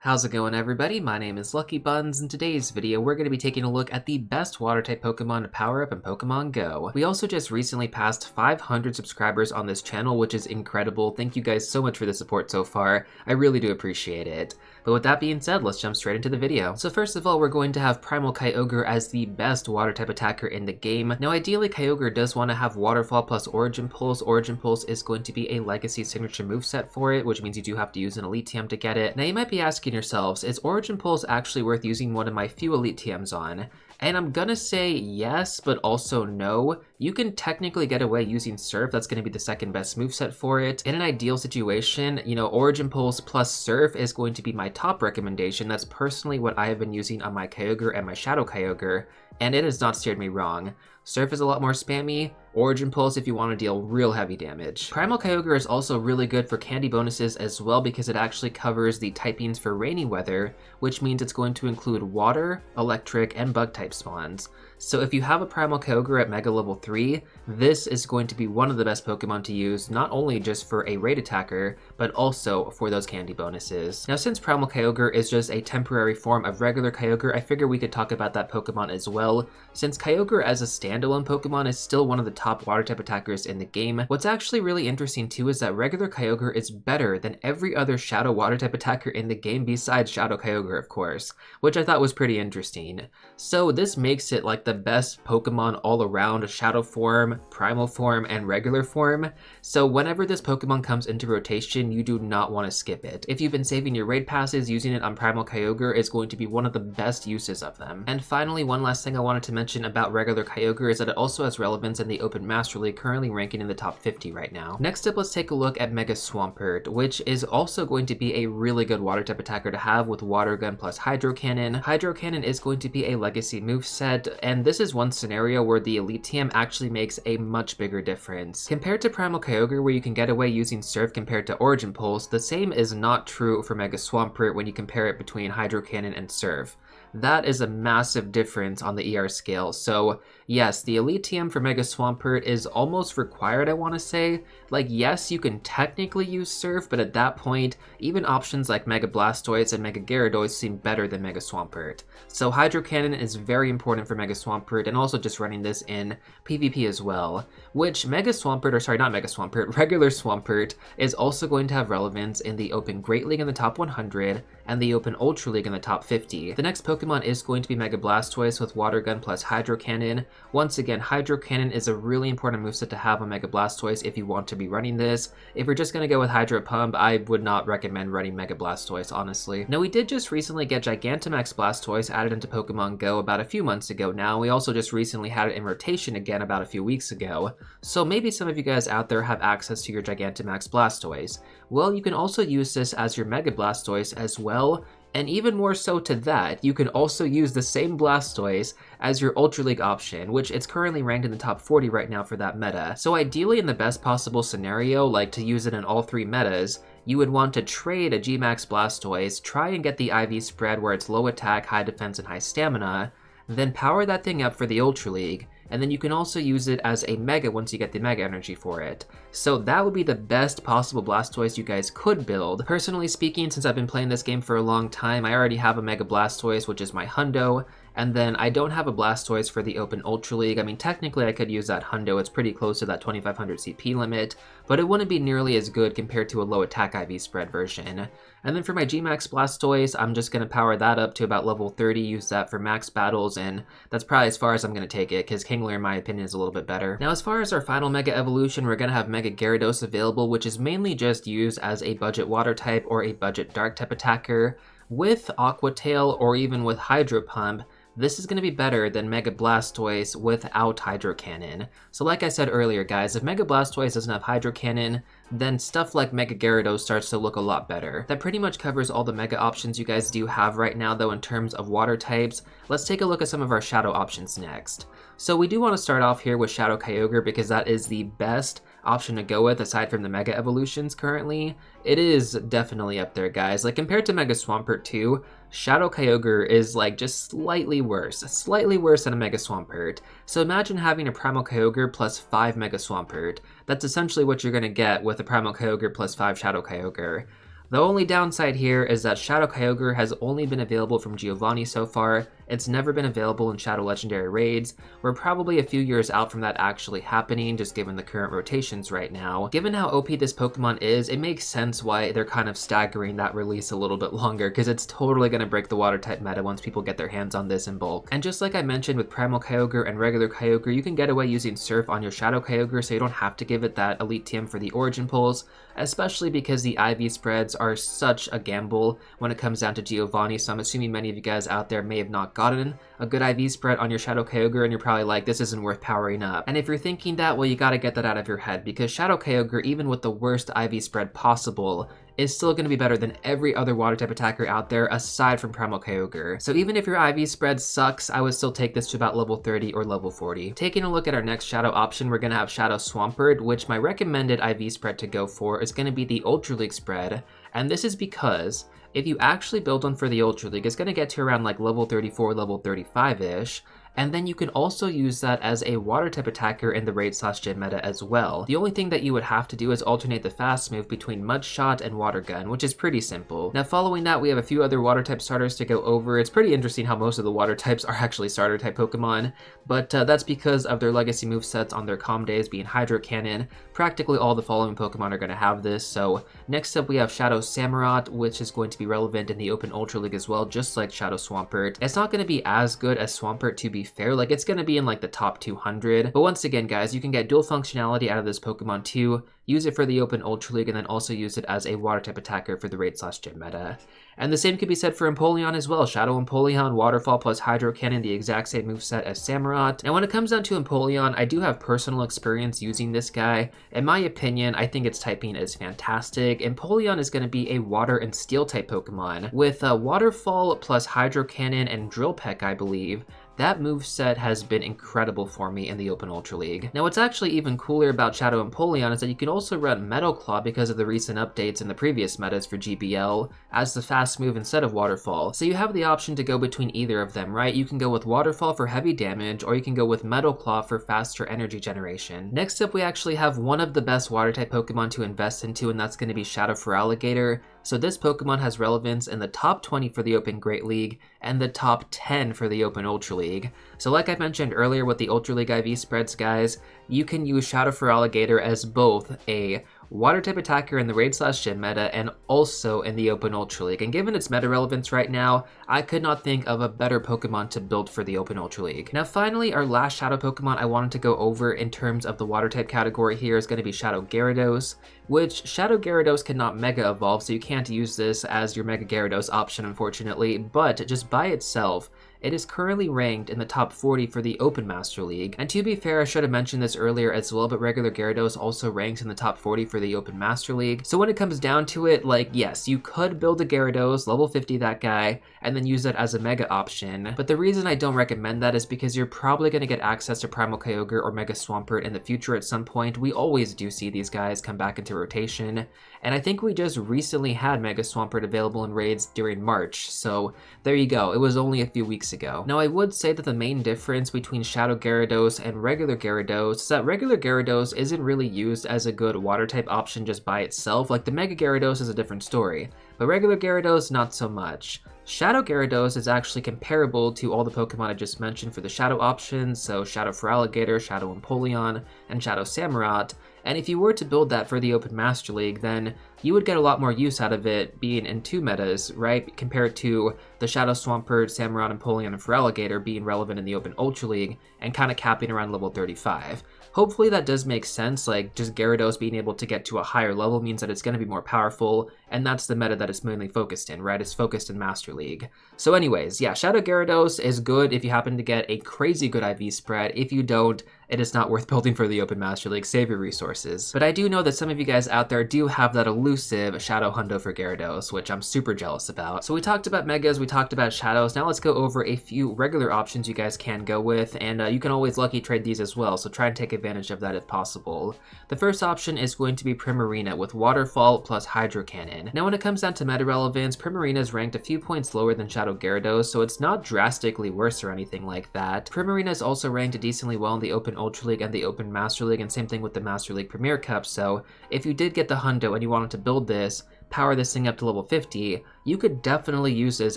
How's it going, everybody? My name is LuckyBunz. In today's video, we're going to be taking a look at the best water-type Pokemon to power up in Pokemon Go. We also just recently passed 500 subscribers on this channel, which is incredible. Thank you guys so much for the support so far. I really do appreciate it. But with that being said, let's jump straight into the video. So first of all, we're going to have Primal Kyogre as the best water-type attacker in the game. Now ideally, Kyogre does want to have Waterfall plus Origin Pulse. Origin Pulse is going to be a legacy signature moveset for it, which means you do have to use an Elite TM to get it. Now you might be asking yourselves, is Origin Pulse actually worth using one of my few Elite TMs on? And I'm gonna say yes, but also no. You can technically get away using Surf. That's gonna be the second best moveset for it. In an ideal situation, Origin Pulse plus Surf is going to be my top recommendation. That's personally what I have been using on my Kyogre and my Shadow Kyogre, and it has not steered me wrong. Surf is a lot more spammy. Origin Pulse if you want to deal real heavy damage. Primal Kyogre is also really good for candy bonuses as well because it actually covers the typings for rainy weather, which means it's going to include water, electric, and bug type spawns. So if you have a Primal Kyogre at Mega Level 3, this is going to be one of the best Pokemon to use, not only just for a raid attacker, but also for those candy bonuses. Now since Primal Kyogre is just a temporary form of regular Kyogre, I figure we could talk about that Pokemon as well. Since Kyogre as a standalone Pokemon is still one of the top water type attackers in the game, what's actually really interesting too is that regular Kyogre is better than every other Shadow water type attacker in the game besides Shadow Kyogre, of course, which I thought was pretty interesting. So this makes it like the best Pokemon all around, Shadow form, Primal form, and regular form. So whenever this Pokemon comes into rotation, you do not want to skip it. If you've been saving your raid passes, using it on Primal Kyogre is going to be one of the best uses of them. And finally, one last thing I wanted to mention about regular Kyogre is that it also has relevance in the Open Master League, currently ranking in the top 50 right now. Next up, let's take a look at Mega Swampert, which is also going to be a really good water type attacker to have with Water Gun plus Hydro Cannon. Hydro Cannon is going to be a legacy moveset, and this is one scenario where the Elite TM actually makes a much bigger difference. Compared to Primal Kyogre, where you can get away using Surf compared to Origin Pulse, the same is not true for Mega Swampert when you compare it between Hydro Cannon and Surf. That is a massive difference on the ER scale. So yes, the Elite TM for Mega Swampert is almost required, I want to say. Like, yes, you can technically use Surf, but at that point, even options like Mega Blastoise and Mega Gyarados seem better than Mega Swampert. So Hydro Cannon is very important for Mega Swampert, and also just running this in PvP as well, which Mega Swampert, or sorry, not Mega Swampert, regular Swampert is also going to have relevance in the Open Great League in the top 100 and the Open Ultra League in the top 50. The next Pokemon is going to be Mega Blastoise with Water Gun plus Hydro Cannon. Once again, Hydro Cannon is a really important moveset to have on Mega Blastoise if you want to be running this. If you're just going to go with Hydro Pump, I would not recommend running Mega Blastoise, honestly. Now, we did just recently get Gigantamax Blastoise added into Pokemon Go about a few months ago now. We also just recently had it in rotation again about a few weeks ago. So maybe some of you guys out there have access to your Gigantamax Blastoise. Well, you can also use this as your Mega Blastoise as well. And even more so to that, you can also use the same Blastoise as your Ultra League option, which it's currently ranked in the top 40 right now for that meta. So ideally, in the best possible scenario, like to use it in all three metas, you would want to trade a Gmax Blastoise, try and get the IV spread where it's low attack, high defense, and high stamina, then power that thing up for the Ultra League, and then you can also use it as a Mega once you get the Mega Energy for it. So that would be the best possible Blastoise you guys could build. Personally speaking, since I've been playing this game for a long time, I already have a Mega Blastoise, which is my Hundo, and then I don't have a Blastoise for the Open Ultra League. I mean, technically I could use that Hundo, it's pretty close to that 2500 CP limit, but it wouldn't be nearly as good compared to a low attack IV spread version. And then for my Gmax Blastoise, I'm just going to power that up to about level 30, use that for max battles, and that's probably as far as I'm going to take it, because Kingler, in my opinion, is a little bit better. Now, as far as our final Mega Evolution, we're going to have Mega Gyarados available, which is mainly just used as a budget Water type or a budget Dark type attacker. With Aqua Tail or even with Hydro Pump, this is going to be better than Mega Blastoise without Hydro Cannon. So like I said earlier, guys, if Mega Blastoise doesn't have Hydro Cannon, then stuff like Mega Gyarados starts to look a lot better. That pretty much covers all the Mega options you guys do have right now, though, in terms of water types. Let's take a look at some of our Shadow options next. So we do want to start off here with Shadow Kyogre because that is the best option to go with aside from the Mega Evolutions currently. It is definitely up there, guys. Like, compared to Mega Swampert 2, Shadow Kyogre is like just slightly worse than a Mega Swampert. So imagine having a Primal Kyogre plus 5 Mega Swampert. That's essentially what you're going to get with a Primal Kyogre plus 5 Shadow Kyogre. The only downside here is that Shadow Kyogre has only been available from Giovanni so far. It's never been available in Shadow Legendary raids. We're probably a few years out from that actually happening, just given the current rotations right now. Given how OP this Pokemon is, it makes sense why they're kind of staggering that release a little bit longer, because it's totally going to break the water type meta once people get their hands on this in bulk. And just like I mentioned with Primal Kyogre and regular Kyogre, you can get away using Surf on your Shadow Kyogre, so you don't have to give it that Elite TM for the Origin Pulse, especially because the IV spreads are such a gamble when it comes down to Giovanni, so I'm assuming many of you guys out there may have not gotten a good IV spread on your Shadow Kyogre and you're probably like, this isn't worth powering up. And if you're thinking that, well, you gotta get that out of your head, because Shadow Kyogre, even with the worst IV spread possible, is still going to be better than every other water type attacker out there aside from Primal Kyogre. So even if your IV spread sucks, I would still take this to about level 30 or level 40. Taking a look at our next Shadow option, we're going to have Shadow Swampert, which my recommended IV spread to go for is going to be the Ultra League spread, and this is because if you actually build one for the Ultra League, it's going to get to around like level 34, level 35-ish, and then you can also use that as a water type attacker in the raid/gym meta as well. The only thing that you would have to do is alternate the fast move between Mud Shot and Water Gun, which is pretty simple. Now following that, we have a few other water type starters to go over. It's pretty interesting how most of the water types are actually starter type Pokemon, but that's because of their legacy movesets on their calm days being Hydro Cannon. Practically all the following Pokemon are going to have this. So next up we have Shadow Samurott, which is going to be relevant in the Open Ultra League as well, just like Shadow Swampert. It's not going to be as good as Swampert, to be fair, like it's going to be in like the top 200, but once again guys, you can get dual functionality out of this Pokemon too, use it for the Open Ultra League, and then also use it as a water type attacker for the raid/gym meta. And the same could be said for Empoleon as well. Shadow Empoleon, Waterfall plus Hydro Cannon, the exact same moveset as Samurott. And when it comes down to Empoleon, I do have personal experience using this guy. In my opinion, I think its typing is fantastic. Empoleon is going to be a water and steel type Pokemon. With Waterfall plus Hydro Cannon and Drill Peck, I believe, that moveset has been incredible for me in the Open Ultra League. Now what's actually even cooler about Shadow Empoleon is that you can also run Metal Claw because of the recent updates in the previous metas for GBL as the fast move instead of Waterfall. So you have the option to go between either of them, right? You can go with Waterfall for heavy damage, or you can go with Metal Claw for faster energy generation. Next up, we actually have one of the best water type Pokemon to invest into, and that's going to be Shadow Feraligatr. So this Pokemon has relevance in the top 20 for the Open Great League and the top 10 for the Open Ultra League. So like I mentioned earlier with the Ultra League IV spreads, guys, you can use Shadow Feraligatr as both a water type attacker in the raid/gym meta and also in the Open Ultra League. And given its meta relevance right now, I could not think of a better Pokemon to build for the Open Ultra League. Now finally, our last Shadow Pokemon I wanted to go over in terms of the water type category here is going to be Shadow Gyarados, which Shadow Gyarados cannot Mega Evolve, so you can't use this as your Mega Gyarados option, unfortunately, but just by itself, it is currently ranked in the top 40 for the Open Master League. And to be fair, I should have mentioned this earlier as well, but regular Gyarados also ranks in the top 40 for the Open Master League. So when it comes down to it, like, yes, you could build a Gyarados, level 50 that guy, and then use that as a Mega option. But the reason I don't recommend that is because you're probably going to get access to Primal Kyogre or Mega Swampert in the future at some point. We always do see these guys come back into rotation. And I think we just recently had Mega Swampert available in raids during March. So there you go. It was only a few weeks ago. Now I would say that the main difference between Shadow Gyarados and regular Gyarados is that regular Gyarados isn't really used as a good water type option just by itself. Like the Mega Gyarados is a different story, but regular Gyarados not so much. Shadow Gyarados is actually comparable to all the Pokemon I just mentioned for the Shadow options, so Shadow Feraligatr, Shadow Empoleon, and Shadow Samurott. And if you were to build that for the Open Master League, then you would get a lot more use out of it being in 2 metas, right? Compared to the Shadow Swampert, Samurott, Empoleon, and Feraligatr being relevant in the Open Ultra League and kind of capping around level 35. Hopefully that does make sense, like just Gyarados being able to get to a higher level means that it's going to be more powerful, and that's the meta that it's mainly focused in, right? It's focused in Master League. So anyways, yeah, Shadow Gyarados is good if you happen to get a crazy good IV spread. If you don't, it is not worth building for the Open Master League. Save your resources. But I do know that some of you guys out there do have that elusive Shadow Hundo for Gyarados, which I'm super jealous about. So we talked about Megas, we talked about Shadows. Now let's go over a few regular options you guys can go with, and you can always lucky trade these as well, so try and take advantage of that if possible. The first option is going to be Primarina with Waterfall plus Hydro Cannon. Now when it comes down to meta relevance, Primarina is ranked a few points lower than Shadow Gyarados, so it's not drastically worse or anything like that. Primarina is also ranked decently well in the Open Ultra League and the Open Master League, and same thing with the Master League Premier Cup, so if you did get the Hundo and you wanted to build this, power this thing up to level 50, you could definitely use this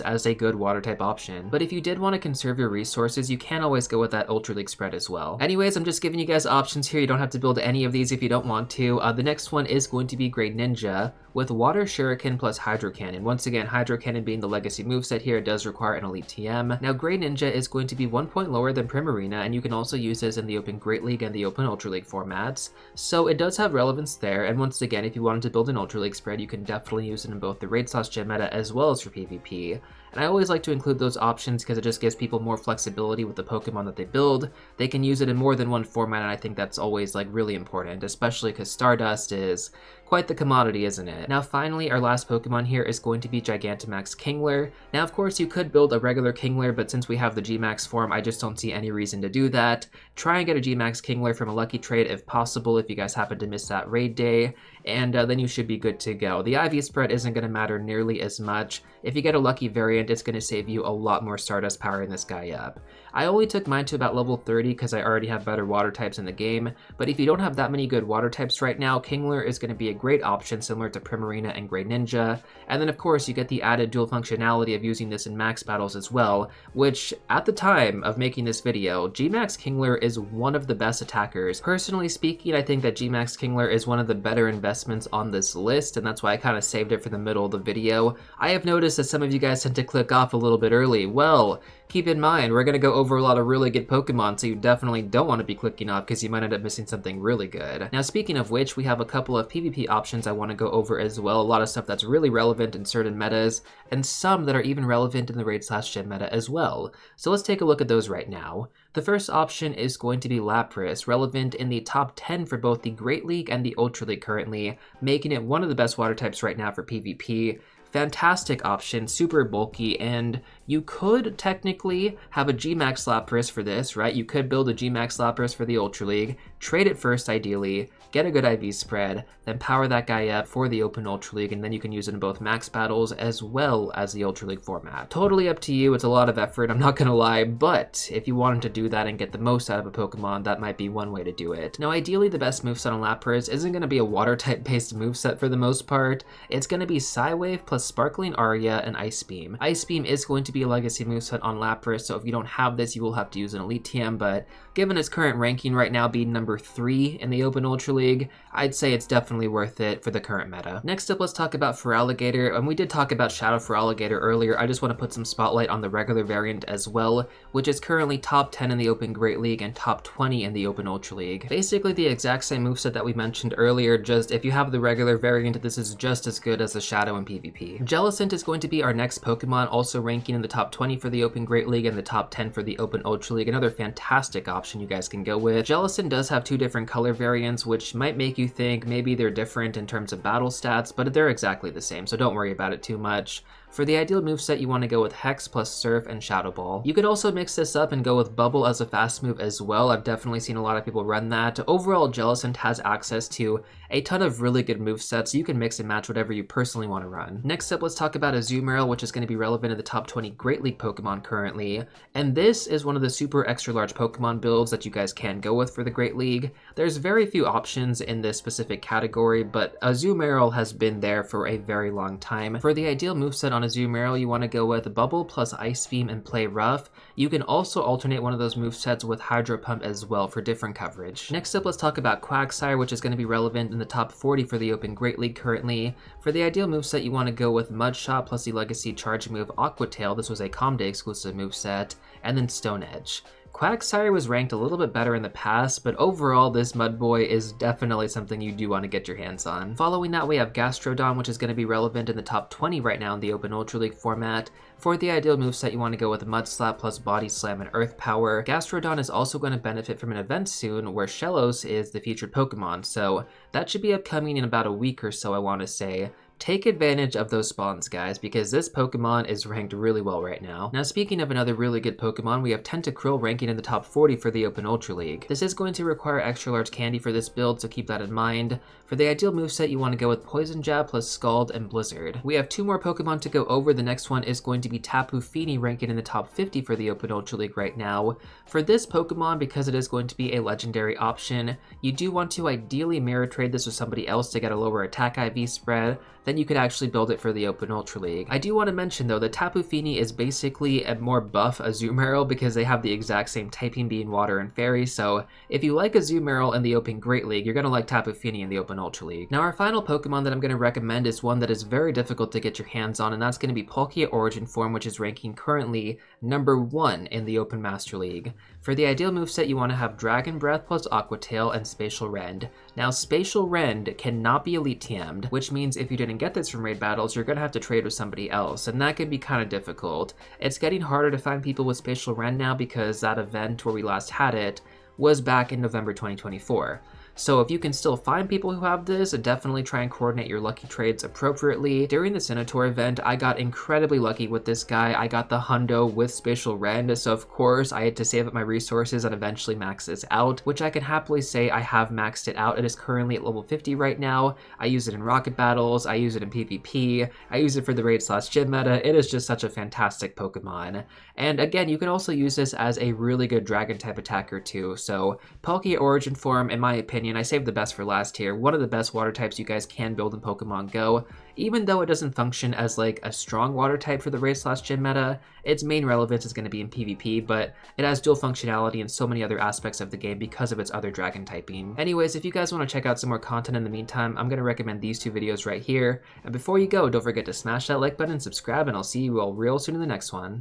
as a good water type option. But if you did want to conserve your resources, you can always go with that Ultra League spread as well. Anyways, I'm just giving you guys options here. You don't have to build any of these if you don't want to. The next one is going to be Great Ninja with Water Shuriken plus Hydro Cannon. Once again, Hydro Cannon being the legacy moveset here, it does require an Elite TM. Now, Great Ninja is going to be 1 point lower than Primarina, and you can also use this in the Open Great League and the Open Ultra League formats. So it does have relevance there, and once again, if you wanted to build an Ultra League spread, you can definitely use it in both the Raid/Gem meta as well as for PvP. And I always like to include those options because it just gives people more flexibility with the Pokemon that they build. They can use it in more than one format, and I think that's always like really important, especially because Stardust is quite the commodity, isn't it? Now finally, our last Pokemon here is going to be Gigantamax Kingler. Now of course you could build a regular Kingler, but since we have the Gmax form, I just don't see any reason to do that. Try and get a Gmax Kingler from a lucky trade if possible, if you guys happen to miss that raid day, and then you should be good to go. The IV spread isn't going to matter nearly as much. If you get a lucky variant, it's going to save you a lot more Stardust powering this guy up. I only took mine to about level 30 because I already have better water types in the game, but if you don't have that many good water types right now, Kingler is going to be a great option similar to Primarina and Great Ninja. And then of course you get the added dual functionality of using this in max battles as well, which at the time of making this video, Gmax Kingler is one of the best attackers. Personally speaking, I think that Gmax Kingler is one of the better investments on this list, and that's why I kind of saved it for the middle of the video. I have noticed that some of you guys tend to click off a little bit early. Well, keep in mind, we're going to go over a lot of really good Pokemon, so you definitely don't want to be clicking off because you might end up missing something really good. Now, speaking of which, we have a couple of PvP options I want to go over as well. A lot of stuff that's really relevant in certain metas, and some that are even relevant in the Raid/Gem meta as well. So let's take a look at those right now. The first option is going to be Lapras, relevant in the top 10 for both the Great League and the Ultra League currently, making it one of the best water types right now for PvP. Fantastic option, super bulky, and you could technically have a Gmax Lapras for this, right? You could build a Gmax Lapras for the Ultra League, trade it first ideally, get a good IV spread, then power that guy up for the Open Ultra League, and then you can use it in both max battles as well as the Ultra League format. Totally up to you, it's a lot of effort, I'm not gonna lie, but if you wanted to do that and get the most out of a Pokemon, that might be one way to do it. Now ideally the best moveset on Lapras isn't gonna be a water type based moveset for the most part, it's gonna be Psywave plus Sparkling Aria and Ice Beam. Ice Beam is going to be a legacy moveset on Lapras, so if you don't have this, you will have to use an Elite TM, but given its current ranking right now being number 3 in the Open Ultra League, I'd say it's definitely worth it for the current meta. Next up, let's talk about Feraligatr, and we did talk about Shadow Feraligatr earlier. I just want to put some spotlight on the regular variant as well, which is currently top 10 in the Open Great League and top 20 in the Open Ultra League. Basically the exact same moveset that we mentioned earlier, just if you have the regular variant, this is just as good as the Shadow in PvP. Jellicent is going to be our next Pokemon, also ranking in the top 20 for the Open Great League and the top 10 for the Open Ultra League. Another fantastic option you guys can go with. Jellicent does have 2 different color variants, which might make you think maybe they're different in terms of battle stats, but they're exactly the same, so don't worry about it too much. For the ideal moveset, you want to go with Hex plus Surf and Shadow Ball. You could also mix this up and go with Bubble as a fast move as well. I've definitely seen a lot of people run that. Overall, Jellicent has access to a ton of really good movesets, so you can mix and match whatever you personally want to run. Next up, let's talk about Azumarill, which is going to be relevant in the top 20 Great League Pokemon currently. And this is one of the super extra large Pokemon builds that you guys can go with for the Great League. There's very few options in this specific category, but Azumarill has been there for a very long time. For the ideal moveset on Azumarill, you want to go with Bubble plus Ice Beam and Play Rough. You can also alternate one of those movesets with Hydro Pump as well for different coverage. Next up, let's talk about Quagsire, which is going to be relevant in the top 40 for the Open Great League currently. For the ideal moveset, you want to go with Mud Shot plus the legacy charge move Aqua Tail. This was a Calm Day exclusive moveset, and then Stone Edge. Quagsire was ranked a little bit better in the past, but overall this Mudboy is definitely something you do want to get your hands on. Following that, we have Gastrodon, which is going to be relevant in the top 20 right now in the Open Ultra League format. For the ideal moveset, you want to go with Mud Slap plus Body Slam and Earth Power. Gastrodon is also going to benefit from an event soon where Shellos is the featured Pokemon, so that should be upcoming in about a week or so, I want to say. Take advantage of those spawns, guys, because this Pokemon is ranked really well right now. Now, speaking of another really good Pokemon, we have Tentacruel ranking in the top 40 for the Open Ultra League. This is going to require extra large candy for this build, so keep that in mind. For the ideal moveset, you want to go with Poison Jab plus Scald and Blizzard. We have 2 more Pokemon to go over. The next one is going to be Tapu Fini, ranking in the top 50 for the Open Ultra League right now. For this Pokemon, because it is going to be a legendary option, you do want to ideally mirror trade this with somebody else to get a lower attack IV spread. then you could actually build it for the Open Ultra League. I do want to mention though that Tapu Fini is basically a more buff Azumarill because they have the exact same typing being water and fairy, so if you like Azumarill in the Open Great League, you're going to like Tapu Fini in the Open Ultra League. Now our final Pokemon that I'm going to recommend is one that is very difficult to get your hands on, and that's going to be Palkia Origin Form, which is ranking currently #1 in the Open Master League. For the ideal moveset, you want to have Dragon Breath plus Aqua Tail and Spatial Rend. Now Spatial Rend cannot be Elite TM'd, which means if you didn't get this from raid battles, you're going to have to trade with somebody else, and that can be kind of difficult. It's getting harder to find people with Spatial Rend now because that event where we last had it was back in November 2024. So if you can still find people who have this, definitely try and coordinate your lucky trades appropriately. During the Senator event, I got incredibly lucky with this guy. I got the Hundo with Spatial Rend, so of course I had to save up my resources and eventually max this out, which I can happily say I have maxed it out. It is currently at level 50 right now. I use it in rocket battles, I use it in PvP, I use it for the raid/gym meta. It is just such a fantastic Pokemon. And again, you can also use this as a really good dragon type attacker too. So Palkia Origin Form, in my opinion, I saved the best for last here. One of the best water types you guys can build in Pokemon Go. Even though it doesn't function as like a strong water type for the raid/gym meta, its main relevance is going to be in PvP, but it has dual functionality in so many other aspects of the game because of its other dragon typing. Anyways, if you guys want to check out some more content in the meantime, I'm going to recommend these two videos right here. And before you go, don't forget to smash that like button and subscribe, and I'll see you all real soon in the next one.